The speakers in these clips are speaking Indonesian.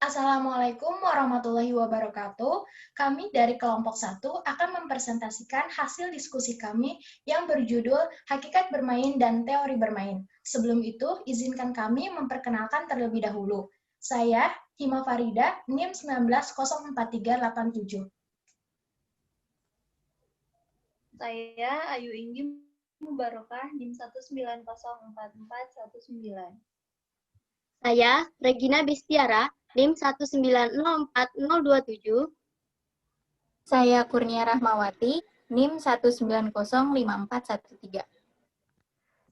Assalamualaikum warahmatullahi wabarakatuh. Kami dari kelompok 1 akan mempresentasikan hasil diskusi kami yang berjudul Hakikat Bermain dan Teori Bermain. Sebelum itu, izinkan kami memperkenalkan terlebih dahulu. Saya Hima Farida, NIM 1904387. Saya Ayu Inggi Mubarokah, NIM 1904419. Saya Regina Bestiara, NIM 1904027. Saya Kurnia Rahmawati, NIM 1905413.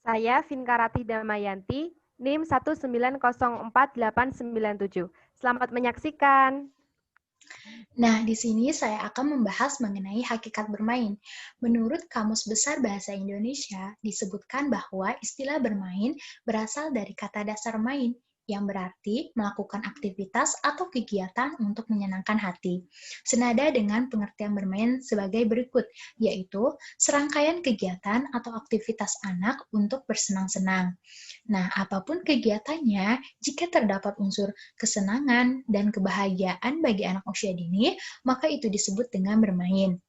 Saya Vinkarati Damayanti, NIM 1904897. Selamat menyaksikan. Nah, di sini saya akan membahas mengenai hakikat bermain. Menurut Kamus Besar Bahasa Indonesia, disebutkan bahwa istilah bermain berasal dari kata dasar main, yang berarti melakukan aktivitas atau kegiatan untuk menyenangkan hati. Senada dengan pengertian bermain sebagai berikut, yaitu serangkaian kegiatan atau aktivitas anak untuk bersenang-senang. Nah, apapun kegiatannya, jika terdapat unsur kesenangan dan kebahagiaan bagi anak usia dini, maka itu disebut dengan bermain.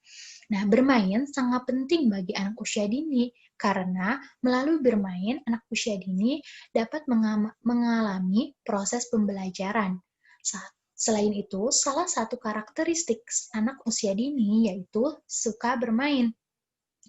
Nah, bermain sangat penting bagi anak usia dini karena melalui bermain anak usia dini dapat mengalami proses pembelajaran. Selain itu, salah satu karakteristik anak usia dini yaitu suka bermain.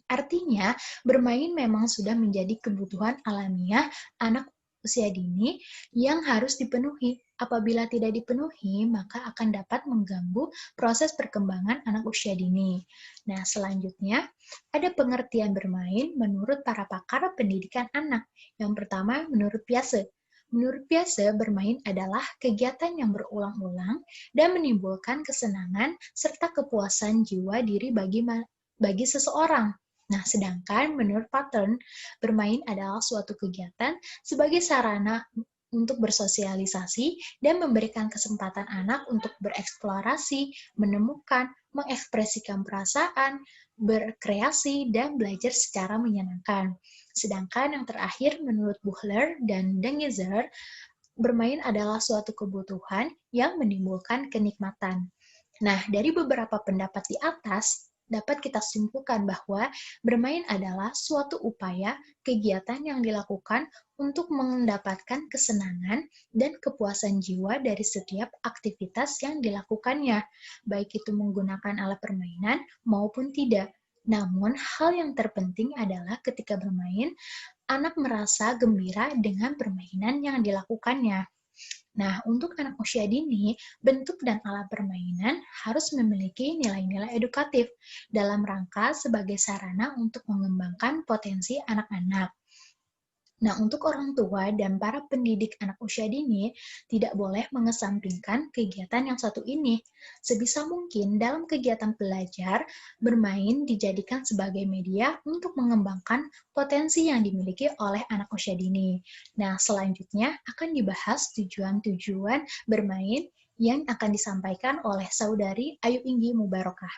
Artinya, bermain memang sudah menjadi kebutuhan alamiah anak usia dini yang harus dipenuhi. Apabila tidak dipenuhi, maka akan dapat mengganggu proses perkembangan anak usia dini. Nah, selanjutnya, ada pengertian bermain menurut para pakar pendidikan anak. Yang pertama, menurut Piaget. Menurut Piaget, bermain adalah kegiatan yang berulang-ulang dan menimbulkan kesenangan serta kepuasan jiwa diri bagi seseorang. Nah, sedangkan menurut Pattern, bermain adalah suatu kegiatan sebagai sarana untuk bersosialisasi dan memberikan kesempatan anak untuk bereksplorasi, menemukan, mengekspresikan perasaan, berkreasi, dan belajar secara menyenangkan. Sedangkan yang terakhir, menurut Buchler dan Dengezer, bermain adalah suatu kebutuhan yang menimbulkan kenikmatan. Nah, dari beberapa pendapat di atas, dapat kita simpulkan bahwa bermain adalah suatu upaya kegiatan yang dilakukan untuk mendapatkan kesenangan dan kepuasan jiwa dari setiap aktivitas yang dilakukannya, baik itu menggunakan alat permainan maupun tidak. Namun, hal yang terpenting adalah ketika bermain, anak merasa gembira dengan permainan yang dilakukannya. Nah, untuk anak usia dini, bentuk dan alat permainan harus memiliki nilai-nilai edukatif dalam rangka sebagai sarana untuk mengembangkan potensi anak-anak. Nah, untuk orang tua dan para pendidik anak usia dini, tidak boleh mengesampingkan kegiatan yang satu ini. Sebisa mungkin dalam kegiatan belajar, bermain dijadikan sebagai media untuk mengembangkan potensi yang dimiliki oleh anak usia dini. Nah, selanjutnya akan dibahas tujuan-tujuan bermain yang akan disampaikan oleh Saudari Ayu Inggi Mubarokah.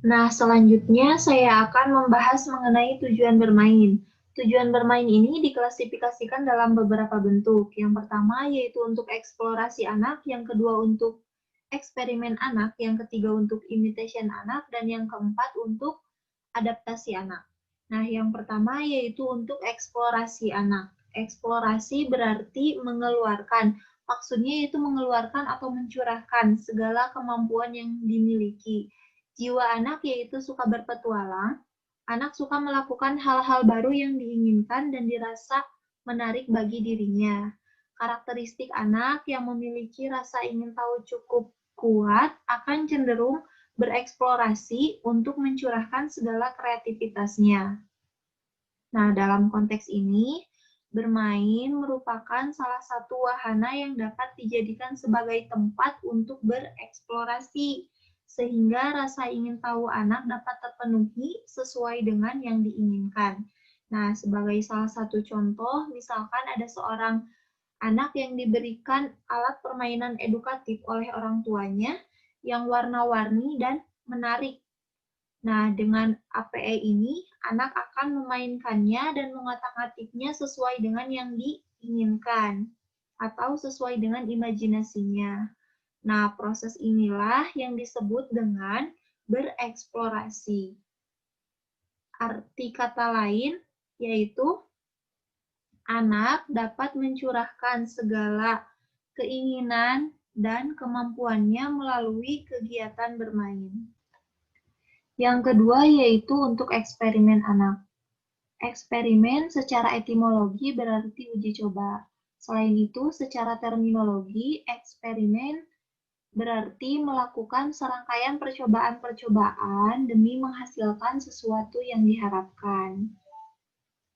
Nah, selanjutnya saya akan membahas mengenai tujuan bermain. Tujuan bermain ini diklasifikasikan dalam beberapa bentuk. Yang pertama yaitu untuk eksplorasi anak, yang kedua untuk eksperimen anak, yang ketiga untuk imitation anak, dan yang keempat untuk adaptasi anak. Nah, yang pertama yaitu untuk eksplorasi anak. Eksplorasi berarti mengeluarkan. Maksudnya yaitu mengeluarkan atau mencurahkan segala kemampuan yang dimiliki. Jiwa anak yaitu suka berpetualang. Anak suka melakukan hal-hal baru yang diinginkan dan dirasa menarik bagi dirinya. Karakteristik anak yang memiliki rasa ingin tahu cukup kuat akan cenderung bereksplorasi untuk mencurahkan segala kreativitasnya. Nah, dalam konteks ini, bermain merupakan salah satu wahana yang dapat dijadikan sebagai tempat untuk bereksplorasi, sehingga rasa ingin tahu anak dapat terpenuhi sesuai dengan yang diinginkan. Nah, sebagai salah satu contoh, misalkan ada seorang anak yang diberikan alat permainan edukatif oleh orang tuanya yang warna-warni dan menarik. Nah, dengan APE ini, anak akan memainkannya dan mengotak-atiknya sesuai dengan yang diinginkan. atau sesuai dengan imajinasinya. Nah, proses inilah yang disebut dengan bereksplorasi. Arti kata lain yaitu anak dapat mencurahkan segala keinginan dan kemampuannya melalui kegiatan bermain. Yang kedua yaitu untuk eksperimen anak. Eksperimen secara etimologi berarti uji coba. Selain itu, secara terminologi, eksperimen berarti melakukan serangkaian percobaan-percobaan demi menghasilkan sesuatu yang diharapkan.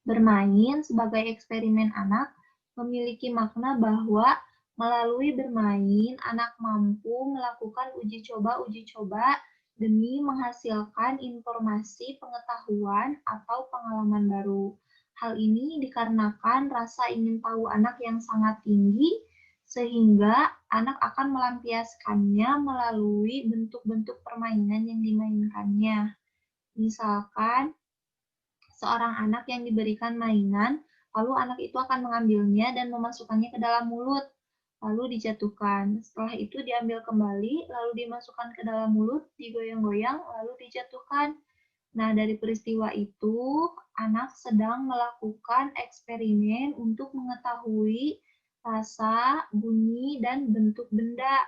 Bermain sebagai eksperimen anak memiliki makna bahwa melalui bermain, anak mampu melakukan uji coba demi menghasilkan informasi, pengetahuan, atau pengalaman baru. Hal ini dikarenakan rasa ingin tahu anak yang sangat tinggi, sehingga anak akan melampiaskannya melalui bentuk-bentuk permainan yang dimainkannya. Misalkan, seorang anak yang diberikan mainan, lalu anak itu akan mengambilnya dan memasukkannya ke dalam mulut, lalu dijatuhkan. Setelah itu diambil kembali, lalu dimasukkan ke dalam mulut, digoyang-goyang, lalu dijatuhkan. Nah, dari peristiwa itu, anak sedang melakukan eksperimen untuk mengetahui rasa, bunyi, dan bentuk benda.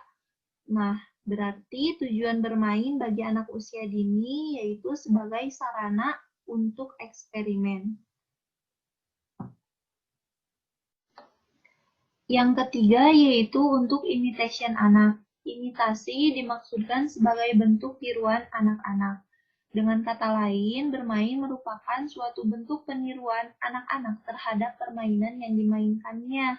Nah, berarti tujuan bermain bagi anak usia dini yaitu sebagai sarana untuk eksperimen. Yang ketiga yaitu untuk imitation anak. Imitasi dimaksudkan sebagai bentuk tiruan anak-anak. Dengan kata lain, bermain merupakan suatu bentuk peniruan anak-anak terhadap permainan yang dimainkannya.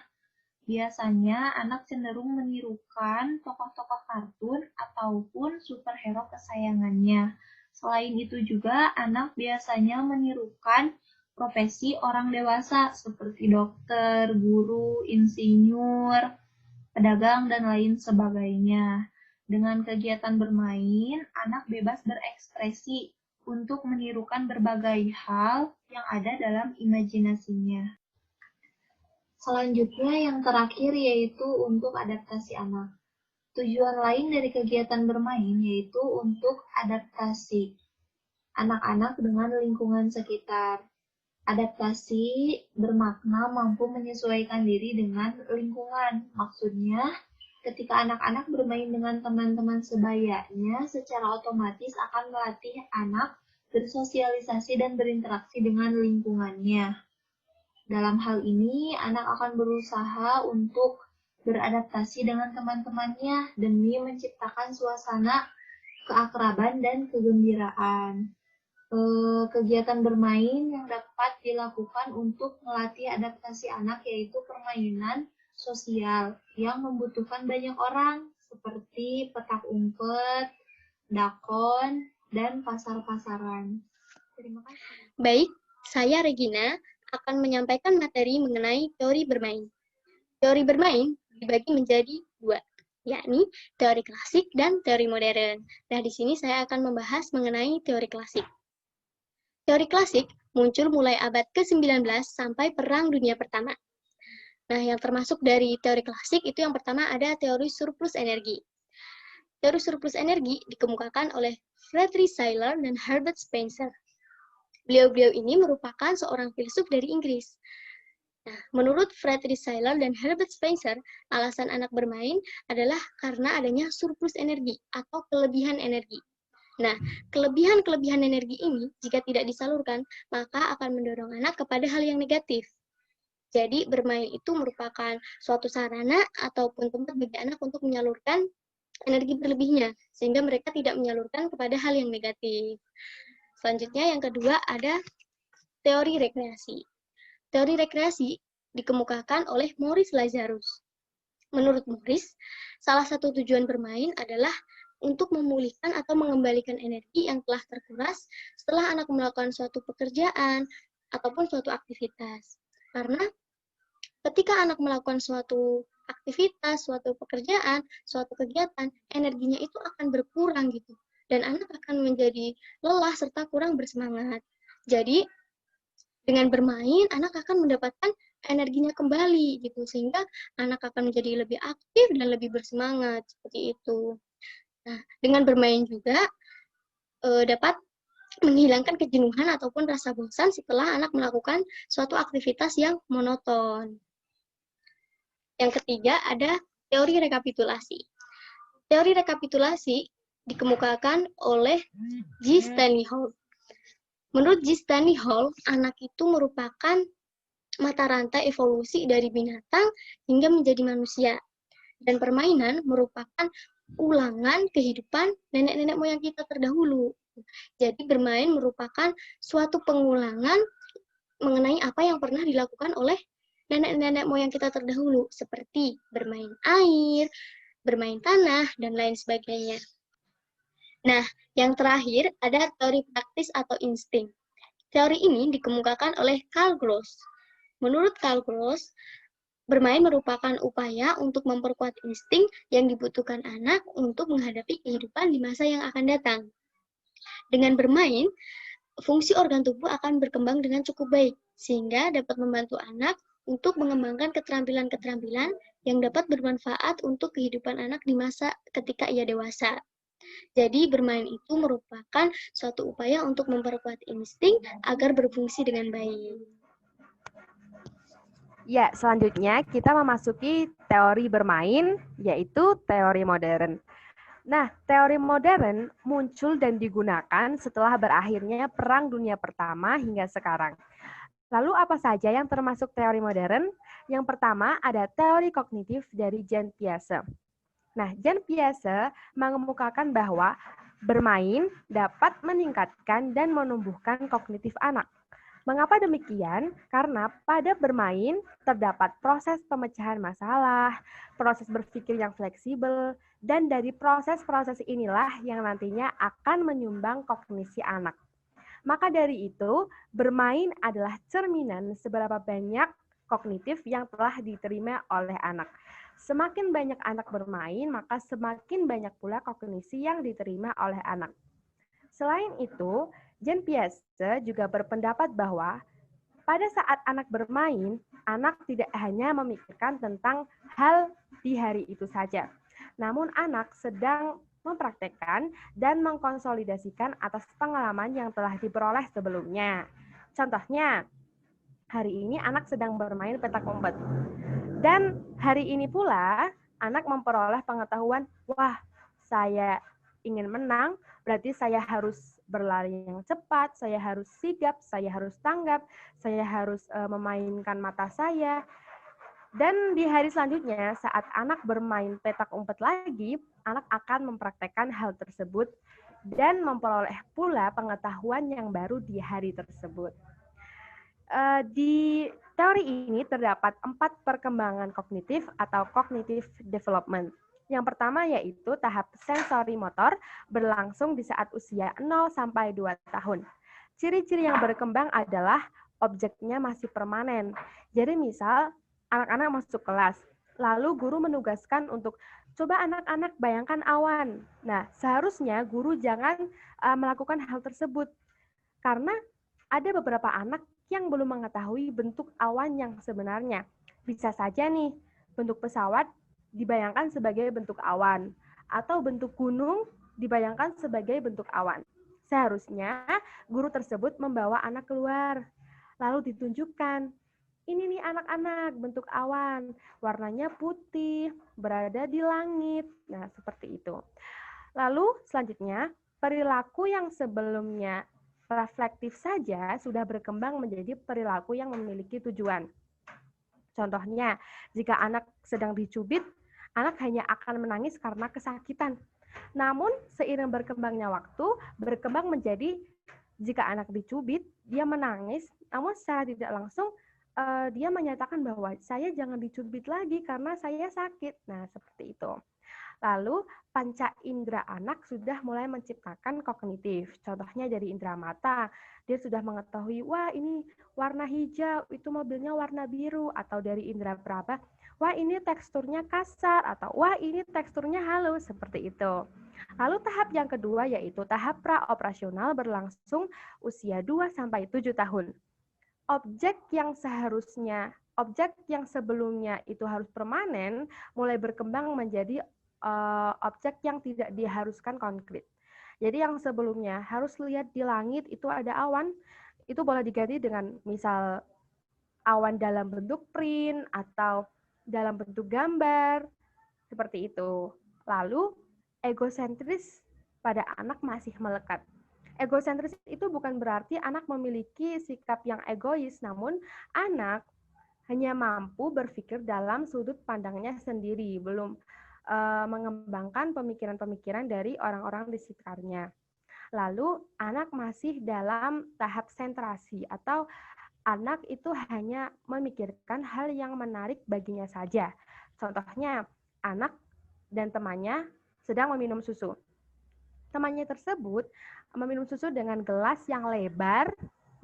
Biasanya, anak cenderung menirukan tokoh-tokoh kartun ataupun superhero kesayangannya. Selain itu juga, anak biasanya menirukan profesi orang dewasa seperti dokter, guru, insinyur, pedagang, dan lain sebagainya. Dengan kegiatan bermain, anak bebas berekspresi untuk menirukan berbagai hal yang ada dalam imajinasinya. Selanjutnya yang terakhir yaitu untuk adaptasi anak. Tujuan lain dari kegiatan bermain yaitu untuk adaptasi anak-anak dengan lingkungan sekitar. Adaptasi bermakna mampu menyesuaikan diri dengan lingkungan. Maksudnya, ketika anak-anak bermain dengan teman-teman sebayanya, secara otomatis akan melatih anak bersosialisasi dan berinteraksi dengan lingkungannya. Dalam hal ini, anak akan berusaha untuk beradaptasi dengan teman-temannya demi menciptakan suasana keakraban dan kegembiraan. Kegiatan bermain yang dapat dilakukan untuk melatih adaptasi anak yaitu permainan sosial yang membutuhkan banyak orang seperti petak umpet, dakon, dan pasar-pasaran. Terima kasih. Baik, saya Regina akan menyampaikan materi mengenai teori bermain. Teori bermain dibagi menjadi dua, yakni teori klasik dan teori modern. Nah, di sini saya akan membahas mengenai teori klasik. Teori klasik muncul mulai abad ke-19 sampai Perang Dunia Pertama. Nah, yang termasuk dari teori klasik itu yang pertama ada teori surplus energi. Teori surplus energi dikemukakan oleh Friedrich Schiller dan Herbert Spencer. Beliau-beliau ini merupakan seorang filsuf dari Inggris. Nah, menurut Friedrich Schiller dan Herbert Spencer, alasan anak bermain adalah karena adanya surplus energi atau kelebihan energi. Nah, kelebihan-kelebihan energi ini jika tidak disalurkan, maka akan mendorong anak kepada hal yang negatif. Jadi, bermain itu merupakan suatu sarana ataupun tempat bagi anak untuk menyalurkan energi berlebihnya, sehingga mereka tidak menyalurkan kepada hal yang negatif. Selanjutnya yang kedua ada teori rekreasi. Teori rekreasi dikemukakan oleh Maurice Lazarus. Menurut Maurice, salah satu tujuan bermain adalah untuk memulihkan atau mengembalikan energi yang telah terkuras setelah anak melakukan suatu pekerjaan ataupun suatu aktivitas. Karena ketika anak melakukan suatu aktivitas, suatu pekerjaan, suatu kegiatan, energinya itu akan berkurang gitu. Dan anak akan menjadi lelah serta kurang bersemangat. Jadi, dengan bermain, anak akan mendapatkan energinya kembali gitu, sehingga anak akan menjadi lebih aktif dan lebih bersemangat seperti itu. Nah, dengan bermain juga dapat menghilangkan kejenuhan ataupun rasa bosan setelah anak melakukan suatu aktivitas yang monoton. Yang ketiga ada teori rekapitulasi. Teori rekapitulasi dikemukakan oleh G. Stanley Hall. Menurut G. Stanley Hall, anak itu merupakan mata rantai evolusi dari binatang hingga menjadi manusia. Dan permainan merupakan ulangan kehidupan nenek-nenek moyang kita terdahulu. Jadi bermain merupakan suatu pengulangan mengenai apa yang pernah dilakukan oleh nenek-nenek moyang kita terdahulu, seperti bermain air, bermain tanah, dan lain sebagainya. Nah, yang terakhir ada teori praktis atau insting. Teori ini dikemukakan oleh Carl Gross. Menurut Carl Gross, bermain merupakan upaya untuk memperkuat insting yang dibutuhkan anak untuk menghadapi kehidupan di masa yang akan datang. Dengan bermain, fungsi organ tubuh akan berkembang dengan cukup baik, sehingga dapat membantu anak untuk mengembangkan keterampilan-keterampilan yang dapat bermanfaat untuk kehidupan anak di masa ketika ia dewasa. Jadi bermain itu merupakan suatu upaya untuk memperkuat insting agar berfungsi dengan baik. Ya, selanjutnya kita memasuki teori bermain, yaitu teori modern. Nah, teori modern muncul dan digunakan setelah berakhirnya Perang Dunia Pertama hingga sekarang. Lalu apa saja yang termasuk teori modern? Yang pertama ada teori kognitif dari Jean Piaget. Nah, Jean Piaget mengemukakan bahwa bermain dapat meningkatkan dan menumbuhkan kognitif anak. Mengapa demikian? Karena pada bermain terdapat proses pemecahan masalah, proses berpikir yang fleksibel, dan dari proses-proses inilah yang nantinya akan menyumbang kognisi anak. Maka dari itu, bermain adalah cerminan seberapa banyak kognitif yang telah diterima oleh anak. Semakin banyak anak bermain, maka semakin banyak pula kognisi yang diterima oleh anak. Selain itu, Jean Piaget juga berpendapat bahwa pada saat anak bermain, anak tidak hanya memikirkan tentang hal di hari itu saja, namun anak sedang mempraktekkan dan mengkonsolidasikan atas pengalaman yang telah diperoleh sebelumnya. Contohnya, hari ini anak sedang bermain petak umpet. Dan hari ini pula, anak memperoleh pengetahuan, wah, saya ingin menang, berarti saya harus berlari yang cepat, saya harus sigap, saya harus tanggap, saya harus memainkan mata saya. Dan di hari selanjutnya, saat anak bermain petak umpet lagi, anak akan mempraktekkan hal tersebut dan memperoleh pula pengetahuan yang baru di hari tersebut. Di teori ini terdapat 4 perkembangan kognitif atau cognitive development. Yang pertama yaitu tahap sensori motor berlangsung di saat usia 0 sampai 2 tahun. Ciri-ciri yang berkembang adalah objeknya masih permanen. Jadi misal anak-anak masuk kelas, lalu guru menugaskan untuk coba anak-anak bayangkan awan. Nah, seharusnya guru jangan melakukan hal tersebut karena ada beberapa anak yang belum mengetahui bentuk awan yang sebenarnya. Bisa saja nih, bentuk pesawat dibayangkan sebagai bentuk awan, atau bentuk gunung dibayangkan sebagai bentuk awan. Seharusnya guru tersebut membawa anak keluar, lalu ditunjukkan, ini nih anak-anak bentuk awan, warnanya putih, berada di langit. Nah, seperti itu. Lalu selanjutnya, perilaku yang sebelumnya reflektif saja sudah berkembang menjadi perilaku yang memiliki tujuan. Contohnya, jika anak sedang dicubit, anak hanya akan menangis karena kesakitan. Namun, seiring berkembangnya waktu, berkembang menjadi jika anak dicubit, dia menangis, namun secara tidak langsung dia menyatakan bahwa saya jangan dicubit lagi karena saya sakit. Nah, seperti itu. Lalu, panca indera anak sudah mulai menciptakan kognitif. Contohnya dari indera mata, dia sudah mengetahui, wah ini warna hijau, itu mobilnya warna biru. Atau dari indera peraba, wah ini teksturnya kasar, atau wah ini teksturnya halus, seperti itu. Lalu tahap yang kedua yaitu tahap praoperasional berlangsung usia 2-7 tahun. Objek yang seharusnya objek yang sebelumnya itu harus permanen mulai berkembang menjadi objek yang tidak diharuskan konkret. Jadi yang sebelumnya harus lihat di langit itu ada awan, itu boleh diganti dengan misal awan dalam bentuk print atau dalam bentuk gambar, seperti itu. Lalu egosentris pada anak masih melekat. Egosentris itu bukan berarti anak memiliki sikap yang egois, namun anak hanya mampu berpikir dalam sudut pandangnya sendiri, belum mengembangkan pemikiran-pemikiran dari orang-orang di sekitarnya. Lalu anak masih dalam tahap sentrasi atau anak itu hanya memikirkan hal yang menarik baginya saja. Contohnya, anak dan temannya sedang meminum susu. Temannya tersebut meminum susu dengan gelas yang lebar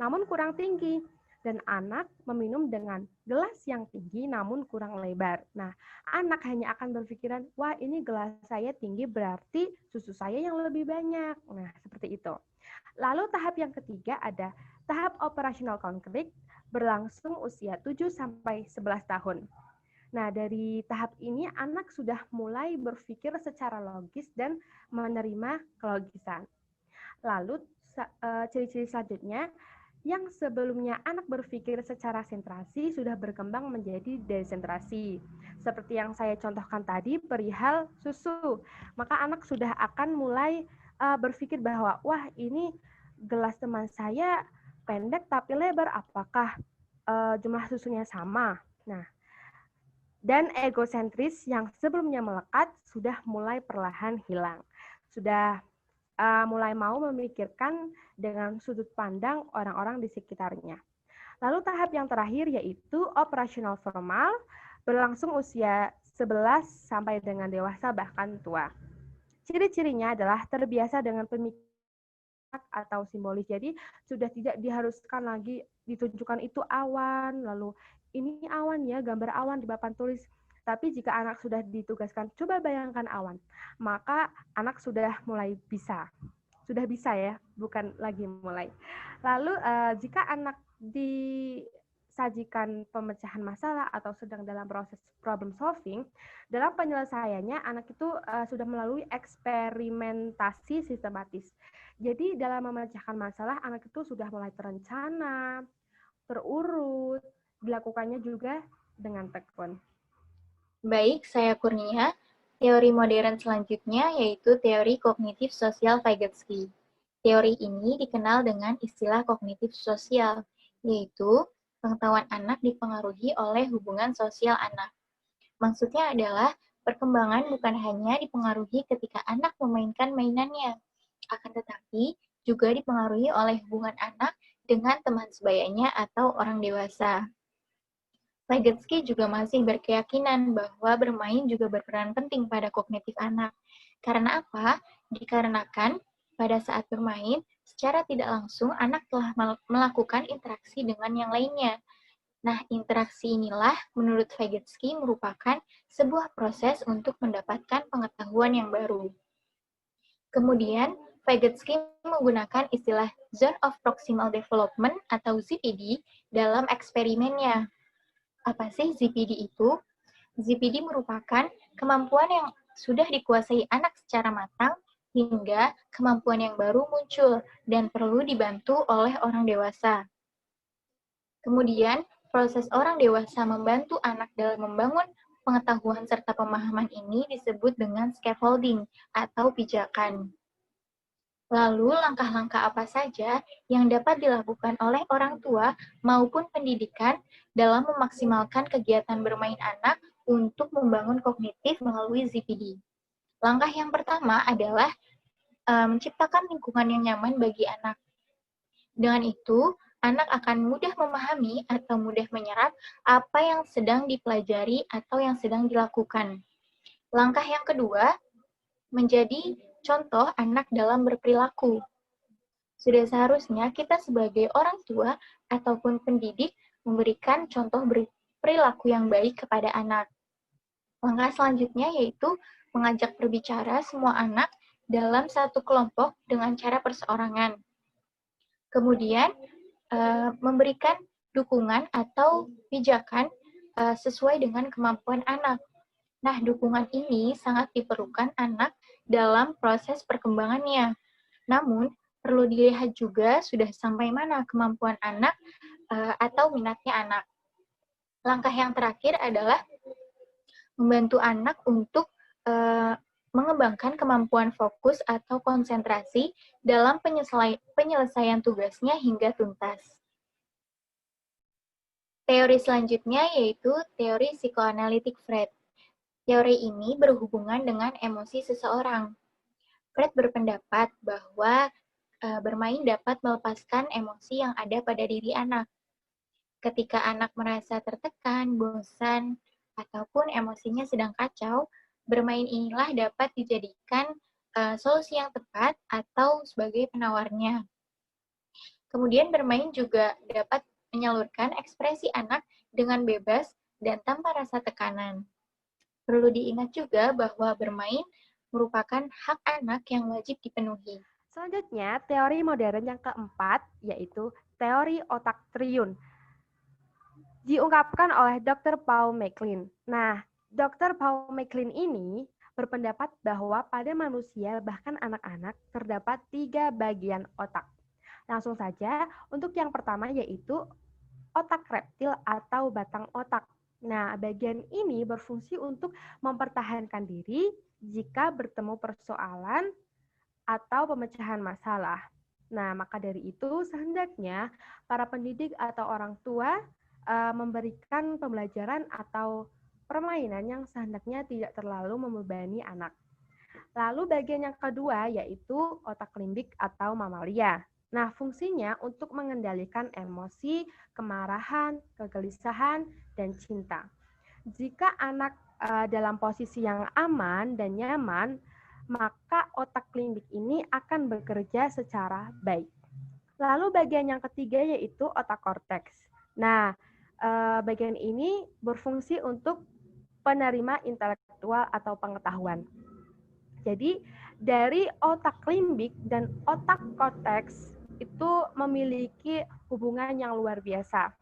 namun kurang tinggi. Dan anak meminum dengan gelas yang tinggi namun kurang lebar. Nah, anak hanya akan berpikiran, wah ini gelas saya tinggi berarti susu saya yang lebih banyak. Nah, seperti itu. Lalu tahap yang ketiga ada tahap operasional konkret berlangsung usia 7-11 tahun. Nah, dari tahap ini anak sudah mulai berpikir secara logis dan menerima kelogisan. Lalu ciri-ciri selanjutnya, yang sebelumnya anak berpikir secara sentrasi sudah berkembang menjadi desentrasi. Seperti yang saya contohkan tadi perihal susu. Maka anak sudah akan mulai berpikir bahwa, wah ini gelas teman saya pendek tapi lebar, apakah jumlah susunya sama? Nah, dan egosentris yang sebelumnya melekat sudah mulai perlahan hilang. Sudah mulai mau memikirkan dengan sudut pandang orang-orang di sekitarnya. Lalu tahap yang terakhir yaitu operasional formal, berlangsung usia 11 sampai dengan dewasa bahkan tua. Ciri-cirinya adalah terbiasa dengan pemikiran atau simbolis. Jadi sudah tidak diharuskan lagi ditunjukkan itu awan, lalu ini awan ya, gambar awan di papan tulis. Tapi jika anak sudah ditugaskan, coba bayangkan awan, maka anak sudah mulai bisa. Sudah bisa ya, bukan lagi mulai. Lalu jika anak disajikan pemecahan masalah atau sedang dalam proses problem solving, dalam penyelesaiannya anak itu sudah melalui eksperimentasi sistematis. Jadi dalam memecahkan masalah, anak itu sudah mulai terencana, terurut, dilakukannya juga dengan tekun. Baik, saya Kurnia. Teori modern selanjutnya yaitu teori kognitif sosial Vygotsky. Teori ini dikenal dengan istilah kognitif sosial, yaitu pengetahuan anak dipengaruhi oleh hubungan sosial anak. Maksudnya adalah perkembangan bukan hanya dipengaruhi ketika anak memainkan mainannya, akan tetapi juga dipengaruhi oleh hubungan anak dengan teman sebayanya atau orang dewasa. Vygotsky juga masih berkeyakinan bahwa bermain juga berperan penting pada kognitif anak. Karena apa? Dikarenakan pada saat bermain, secara tidak langsung anak telah melakukan interaksi dengan yang lainnya. Nah, interaksi inilah menurut Vygotsky merupakan sebuah proses untuk mendapatkan pengetahuan yang baru. Kemudian, Vygotsky menggunakan istilah Zone of Proximal Development atau ZPD dalam eksperimennya. Apa sih ZPD itu? ZPD merupakan kemampuan yang sudah dikuasai anak secara matang hingga kemampuan yang baru muncul dan perlu dibantu oleh orang dewasa. Kemudian, proses orang dewasa membantu anak dalam membangun pengetahuan serta pemahaman ini disebut dengan scaffolding atau pijakan. Lalu, langkah-langkah apa saja yang dapat dilakukan oleh orang tua maupun pendidikan dalam memaksimalkan kegiatan bermain anak untuk membangun kognitif melalui ZPD? Langkah yang pertama adalah menciptakan lingkungan yang nyaman bagi anak. Dengan itu, anak akan mudah memahami atau mudah menyerap apa yang sedang dipelajari atau yang sedang dilakukan. Langkah yang kedua, menjadi contoh anak dalam berperilaku. Sudah seharusnya kita sebagai orang tua ataupun pendidik memberikan contoh perilaku yang baik kepada anak. Langkah selanjutnya yaitu mengajak berbicara semua anak dalam satu kelompok dengan cara perseorangan. Kemudian memberikan dukungan atau pijakan sesuai dengan kemampuan anak. Nah, dukungan ini sangat diperlukan anak dalam proses perkembangannya. Namun, perlu dilihat juga sudah sampai mana kemampuan anak atau minatnya anak. Langkah yang terakhir adalah membantu anak untuk mengembangkan kemampuan fokus atau konsentrasi dalam penyelesaian tugasnya hingga tuntas. Teori selanjutnya yaitu teori psikoanalitik Freud. Teori ini berhubungan dengan emosi seseorang. Freud berpendapat bahwa bermain dapat melepaskan emosi yang ada pada diri anak. Ketika anak merasa tertekan, bosan, ataupun emosinya sedang kacau, bermain inilah dapat dijadikan solusi yang tepat atau sebagai penawarnya. Kemudian bermain juga dapat menyalurkan ekspresi anak dengan bebas dan tanpa rasa tekanan. Perlu diingat juga bahwa bermain merupakan hak anak yang wajib dipenuhi. Selanjutnya, teori modern yang keempat, yaitu teori otak triun. Diungkapkan oleh Dr. Paul MacLean. Nah, Dr. Paul MacLean ini berpendapat bahwa pada manusia, bahkan anak-anak, terdapat 3 bagian otak. Langsung saja, untuk yang pertama yaitu otak reptil atau batang otak. Nah, bagian ini berfungsi untuk mempertahankan diri jika bertemu persoalan atau pemecahan masalah. Nah, maka dari itu sehendaknya para pendidik atau orang tua memberikan pembelajaran atau permainan yang sehendaknya tidak terlalu membebani anak. Lalu bagian yang kedua yaitu otak limbik atau mamalia. Nah, fungsinya untuk mengendalikan emosi, kemarahan, kegelisahan, dan cinta. Jika anak dalam posisi yang aman dan nyaman, maka otak limbik ini akan bekerja secara baik. Lalu bagian yang ketiga yaitu otak korteks. Nah, bagian ini berfungsi untuk penerima intelektual atau pengetahuan. Jadi, dari otak limbik dan otak korteks itu memiliki hubungan yang luar biasa.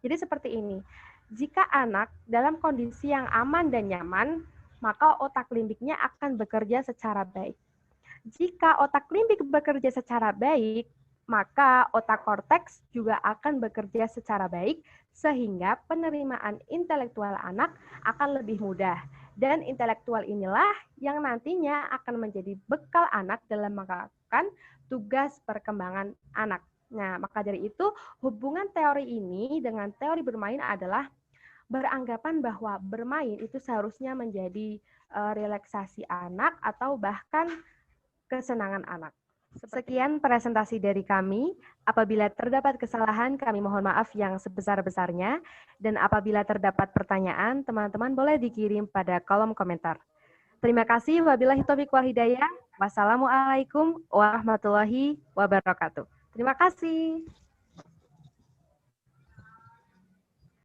Jadi seperti ini, jika anak dalam kondisi yang aman dan nyaman, maka otak limbiknya akan bekerja secara baik. Jika otak limbik bekerja secara baik, maka otak korteks juga akan bekerja secara baik, sehingga penerimaan intelektual anak akan lebih mudah. Dan intelektual inilah yang nantinya akan menjadi bekal anak dalam melakukan tugas perkembangan anak. Nah, maka dari itu hubungan teori ini dengan teori bermain adalah beranggapan bahwa bermain itu seharusnya menjadi relaksasi anak atau bahkan kesenangan anak. Sekian presentasi dari kami. Apabila terdapat kesalahan, kami mohon maaf yang sebesar-besarnya. Dan apabila terdapat pertanyaan, teman-teman boleh dikirim pada kolom komentar. Terima kasih. Wabillahi taufiq wal hidayah. Wassalamualaikum warahmatullahi wabarakatuh. Terima kasih.